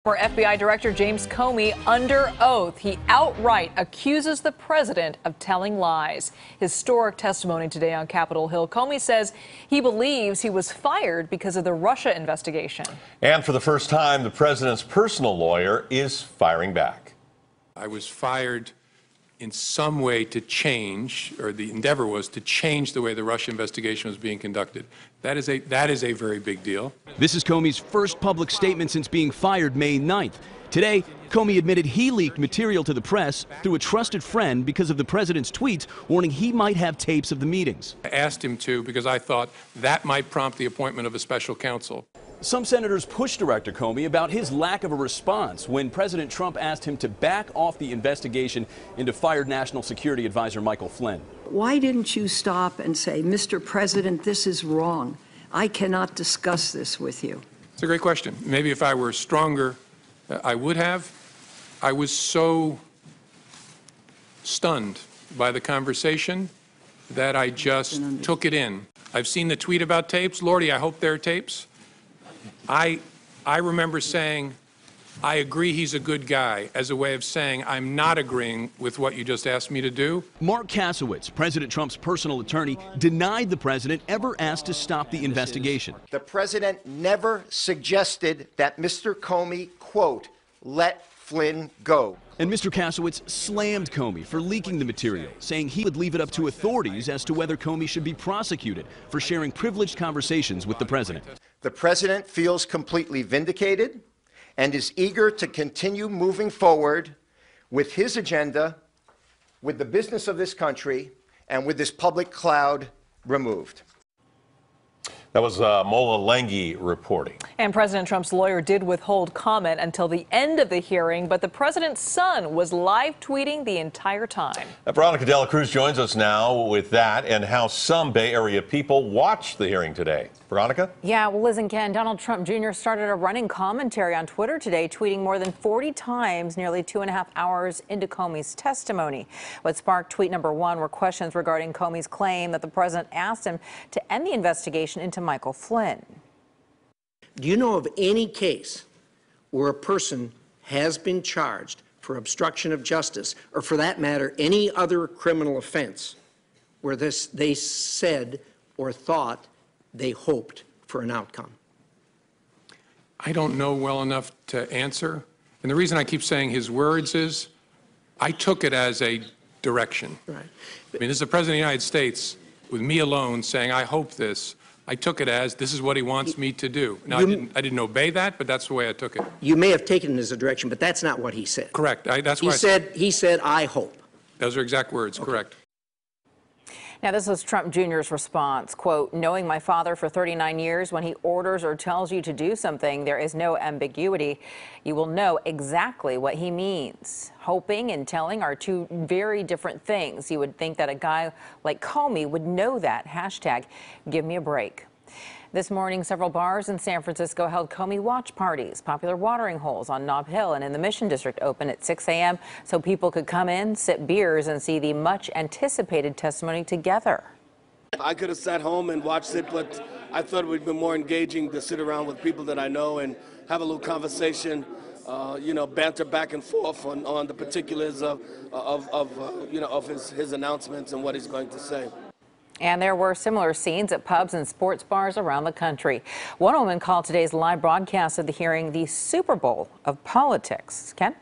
For FBI Director James Comey under oath, he outright accuses the president of telling lies. Historic testimony today on Capitol Hill. Comey says he believes he was fired because of the Russia investigation. And for the first time, the president's personal lawyer is firing back. I was fired in some way to change, or the endeavor was to change the way the Russia investigation was being conducted. That is a very big deal. This is Comey's first public statement since being fired May 9th. Today, Comey admitted he leaked material to the press through a trusted friend because of the president's tweets warning he might have tapes of the meetings. I asked him to because I thought that might prompt the appointment of a special counsel. Some senators pushed Director Comey about his lack of a response when President Trump asked him to back off the investigation into fired National Security Advisor Michael Flynn. Why didn't you stop and say, Mr. President, this is wrong. I cannot discuss this with you? It's a great question. Maybe if I were stronger, I would have. I was so stunned by the conversation that I just took it in. I've seen the tweet about tapes. Lordy, I hope there are tapes. I remember saying, I agree he's a good guy, as a way of saying I'm not agreeing with what you just asked me to do. Mark Kasowitz, President Trump's personal attorney, denied the president ever asked to stop the investigation. The president never suggested that Mr. Comey, quote, let Flynn go. And Mr. Kasowitz slammed Comey for leaking the material, saying he would leave it up to authorities as to whether Comey should be prosecuted for sharing privileged conversations with the president. The president feels completely vindicated and is eager to continue moving forward with his agenda, with the business of this country, and with this public cloud removed. That was Mola Lenghi reporting. And President Trump's lawyer did withhold comment until the end of the hearing, but the president's son was live tweeting the entire time. Veronica Dela Cruz joins us now with that and how some Bay Area people watched the hearing today. Veronica? Yeah, well, Liz and Ken, Donald Trump Jr. started a running commentary on Twitter today, tweeting more than 40 times nearly 2.5 hours into Comey's testimony. What sparked tweet number one were questions regarding Comey's claim that the president asked him to end the investigation into Michael Flynn. Do you know of any case where a person has been charged for obstruction of justice, or for that matter, any other criminal offense, where they said or thought they hoped for an outcome? I don't know well enough to answer. And the reason I keep saying his words is I took it as a direction. Right. I mean, this is the President of the United States with me alone saying, I hope this. I took it as this is what he wants me to do. Now, I didn't obey that, but that's the way I took it. You may have taken it as a direction, but that's not what he said. Correct. That's why he said, I hope. Those are exact words. Okay. Correct. Now, this was Trump Jr.'s response, quote, knowing my father for 39 years, when he orders or tells you to do something, there is no ambiguity. You will know exactly what he means. Hoping and telling are two very different things. You would think that a guy like Comey would know that. Hashtag give me a break. This morning, several bars in San Francisco held Comey watch parties. Popular watering holes on Nob Hill and in the Mission District opened at 6 a.m. so people could come in, sip beers, and see the much-anticipated testimony together. I could have sat home and watched it, but I thought it would be more engaging to sit around with people that I know and have a little conversation, banter back and forth on the particulars of his announcements and what he's going to say. And there were similar scenes at pubs and sports bars around the country. One woman called today's live broadcast of the hearing the Super Bowl of politics. Ken?